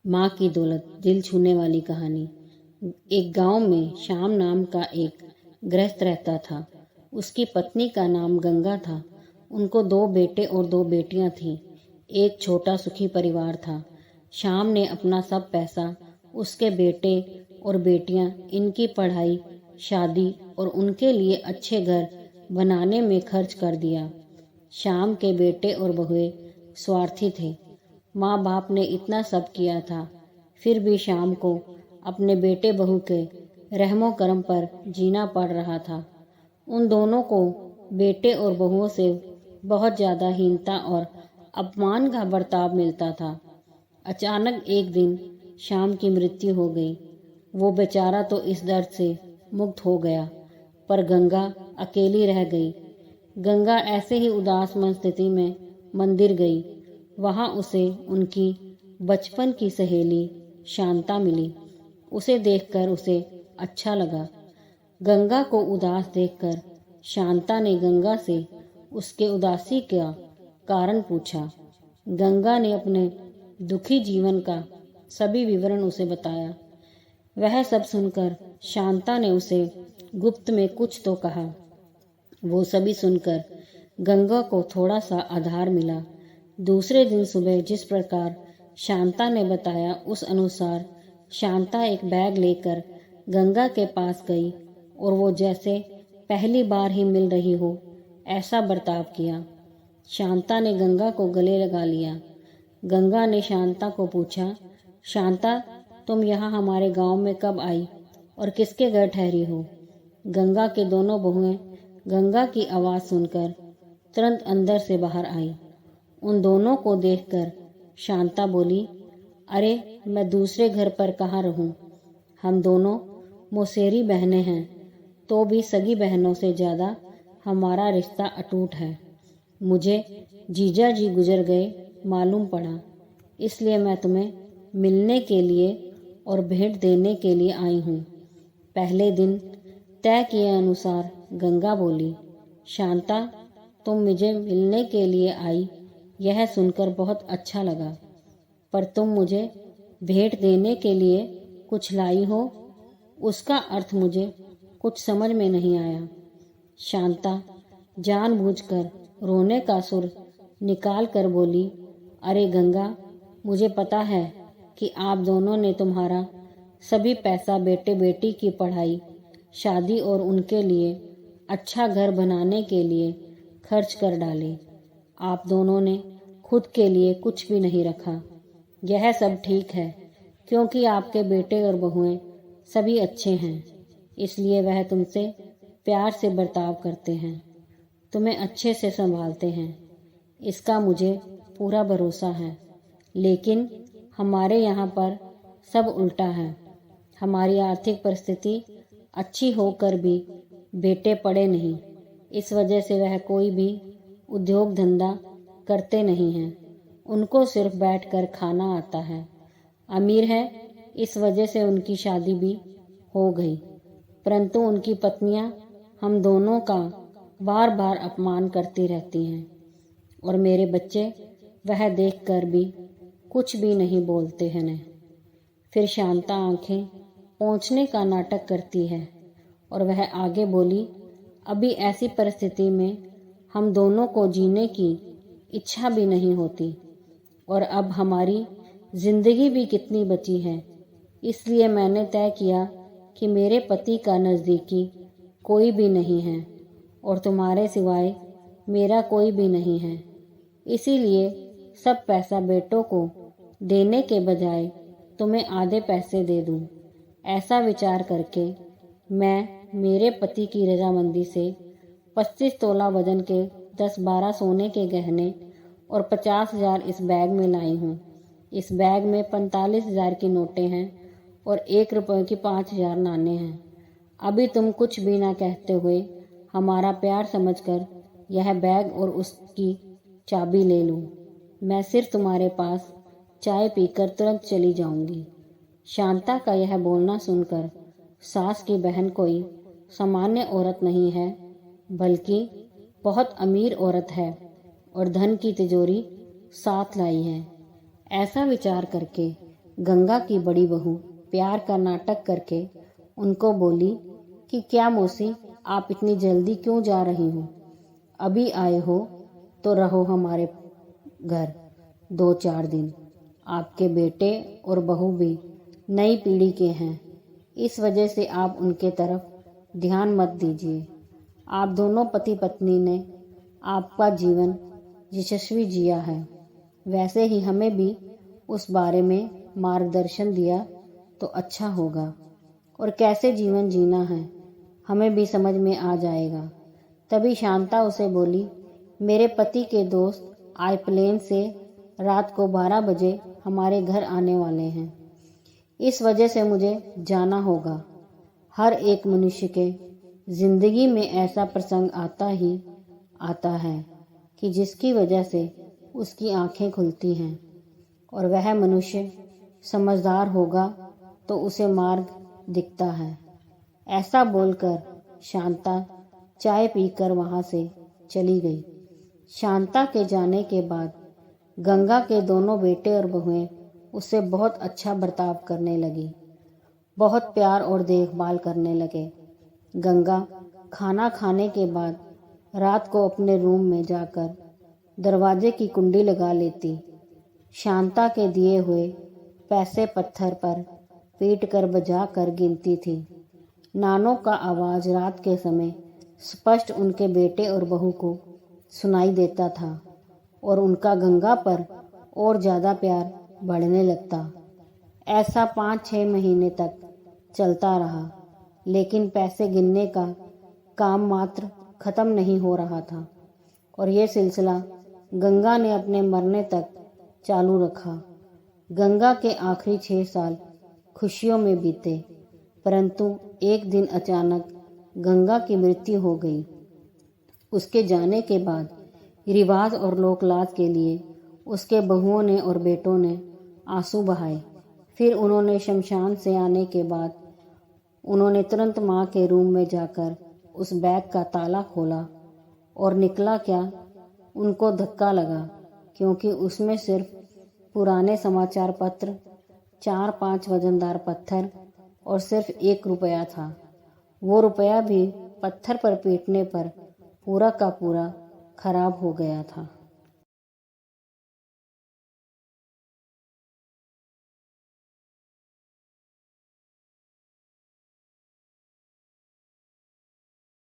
माँ की दौलत, दिल छूने वाली कहानी। एक गांव में श्याम नाम का एक गृहस्थ रहता था। उसकी पत्नी का नाम गंगा था। उनको 2 बेटे और 2 बेटियां थीं। एक छोटा सुखी परिवार था। श्याम ने अपना सब पैसा उसके बेटे और बेटियां, इनकी पढ़ाई, शादी और उनके लिए अच्छे घर बनाने में खर्च कर दिया। श्याम के बेटे और बहुएं स्वार्थी थे। माँ बाप ने इतना सब किया था, फिर भी श्याम को अपने बेटे बहू के रहमो करम पर जीना पड़ रहा था। उन दोनों को बेटे और बहुओं से बहुत ज़्यादा हीनता और अपमान का बर्ताव मिलता था। अचानक एक दिन श्याम की मृत्यु हो गई। वो बेचारा तो इस दर्द से मुक्त हो गया, पर गंगा अकेली रह गई। गंगा ऐसे ही उदास मन स्थिति में मंदिर गई। वहां उसे उनकी बचपन की सहेली शांता मिली। उसे देखकर उसे अच्छा लगा। गंगा को उदास देखकर शांता ने गंगा से उसके उदासी का कारण पूछा। गंगा ने अपने दुखी जीवन का सभी विवरण उसे बताया। वह सब सुनकर शांता ने उसे गुप्त में कुछ तो कहा। वो सभी सुनकर गंगा को थोड़ा सा आधार मिला। दूसरे दिन सुबह जिस प्रकार शांता ने बताया, उस अनुसार शांता एक बैग लेकर गंगा के पास गई और वो जैसे पहली बार ही मिल रही हो ऐसा बर्ताव किया। शांता ने गंगा को गले लगा लिया। गंगा ने शांता को पूछा, शांता, तुम यहाँ हमारे गांव में कब आई और किसके घर ठहरी हो? गंगा के दोनों बहुएं गंगा की आवाज़ सुनकर तुरंत अंदर से बाहर आई। उन दोनों को देखकर शांता बोली, अरे मैं दूसरे घर पर कहाँ रहूं? हम दोनों मौसेरी बहनें हैं, तो भी सगी बहनों से ज़्यादा हमारा रिश्ता अटूट है। मुझे जीजा जी गुजर गए मालूम पड़ा, इसलिए मैं तुम्हें मिलने के लिए और भेंट देने के लिए आई हूँ। पहले दिन तय किए अनुसार गंगा बोली, शांता, तुम मुझे मिलने के लिए आई, यह सुनकर बहुत अच्छा लगा, पर तुम मुझे भेंट देने के लिए कुछ लाई हो, उसका अर्थ मुझे कुछ समझ में नहीं आया। शांता जानबूझकर रोने का सुर निकाल कर बोली, अरे गंगा, मुझे पता है कि आप दोनों ने तुम्हारा सभी पैसा बेटे बेटी की पढ़ाई, शादी और उनके लिए अच्छा घर बनाने के लिए खर्च कर डाले। आप दोनों ने खुद के लिए कुछ भी नहीं रखा। यह सब ठीक है, क्योंकि आपके बेटे और बहुएं सभी अच्छे हैं, इसलिए वह तुमसे प्यार से बर्ताव करते हैं, तुम्हें अच्छे से संभालते हैं। इसका मुझे पूरा भरोसा है। लेकिन हमारे यहाँ पर सब उल्टा है। हमारी आर्थिक परिस्थिति अच्छी होकर भी बेटे पढ़े नहीं। इस वजह से वह कोई भी उद्योग धंधा करते नहीं हैं। उनको सिर्फ बैठकर खाना आता है। अमीर है, इस वजह से उनकी शादी भी हो गई, परंतु उनकी पत्नियां हम दोनों का बार बार अपमान करती रहती हैं और मेरे बच्चे वह देखकर भी कुछ भी नहीं बोलते हैं न। फिर शांता आंखें पोंछने का नाटक करती है और वह आगे बोली, अभी ऐसी परिस्थिति में हम दोनों को जीने की इच्छा भी नहीं होती और अब हमारी जिंदगी भी कितनी बची है। इसलिए मैंने तय किया कि मेरे पति का नज़दीकी कोई भी नहीं है और तुम्हारे सिवाय मेरा कोई भी नहीं है। इसीलिए सब पैसा बेटों को देने के बजाय तुम्हें आधे पैसे दे दूं। ऐसा विचार करके मैं मेरे पति की रजामंदी से 25 तोला वजन के 10-12 सोने के गहने और 50,000 इस बैग में लाई हूँ। इस बैग में 45,000 की नोटें हैं और 1 रुपये की 5,000 नाणे हैं। अभी तुम कुछ भी ना कहते हुए हमारा प्यार समझकर यह बैग और उसकी चाबी ले लो। मैं सिर्फ तुम्हारे पास चाय पीकर तुरंत चली जाऊंगी। शांता का यह बोलना सुनकर सास की बहन कोई सामान्य औरत नहीं है, बल्कि बहुत अमीर औरत है और धन की तिजोरी साथ लाई है। ऐसा विचार करके गंगा की बड़ी बहू प्यार का नाटक करके उनको बोली कि क्या मौसी, आप इतनी जल्दी क्यों जा रही हो? अभी आए हो तो रहो हमारे घर 2-4 दिन। आपके बेटे और बहू भी नई पीढ़ी के हैं, इस वजह से आप उनके तरफ ध्यान मत दीजिए। आप दोनों पति पत्नी ने आपका जीवन यशस्वी जिया है, वैसे ही हमें भी उस बारे में मार्गदर्शन दिया तो अच्छा होगा, और कैसे जीवन जीना है हमें भी समझ में आ जाएगा। तभी शांता उसे बोली, मेरे पति के दोस्त आईप्लेन से रात को 12 बजे हमारे घर आने वाले हैं, इस वजह से मुझे जाना होगा। हर एक मनुष्य के जिंदगी में ऐसा प्रसंग आता ही आता है कि जिसकी वजह से उसकी आंखें खुलती हैं और वह मनुष्य समझदार होगा तो उसे मार्ग दिखता है। ऐसा बोलकर शांता चाय पीकर वहां से चली गई। शांता के जाने के बाद गंगा के दोनों बेटे और बहुएं उससे बहुत अच्छा बर्ताव करने लगी, बहुत प्यार और देखभाल करने लगे। गंगा खाना खाने के बाद रात को अपने रूम में जाकर दरवाजे की कुंडी लगा लेती। शांता के दिए हुए पैसे पत्थर पर पीट कर बजा कर गिनती थी। नानों का आवाज़ रात के समय स्पष्ट उनके बेटे और बहू को सुनाई देता था और उनका गंगा पर और ज़्यादा प्यार बढ़ने लगता। ऐसा 5-6 महीने तक चलता रहा, लेकिन पैसे गिनने का काम मात्र खत्म नहीं हो रहा था और ये सिलसिला गंगा ने अपने मरने तक चालू रखा। गंगा के आखिरी 6 साल खुशियों में बीते, परंतु एक दिन अचानक गंगा की मृत्यु हो गई। उसके जाने के बाद रिवाज और लोकलाज के लिए उसके बहुओं ने और बेटों ने आंसू बहाए। फिर उन्होंने शमशान से आने के बाद उन्होंने तुरंत माँ के रूम में जाकर उस बैग का ताला खोला और निकला क्या, उनको धक्का लगा, क्योंकि उसमें सिर्फ पुराने समाचार पत्र, 4-5 वजनदार पत्थर और सिर्फ 1 रुपया था। वो रुपया भी पत्थर पर पीटने पर पूरा का पूरा खराब हो गया था।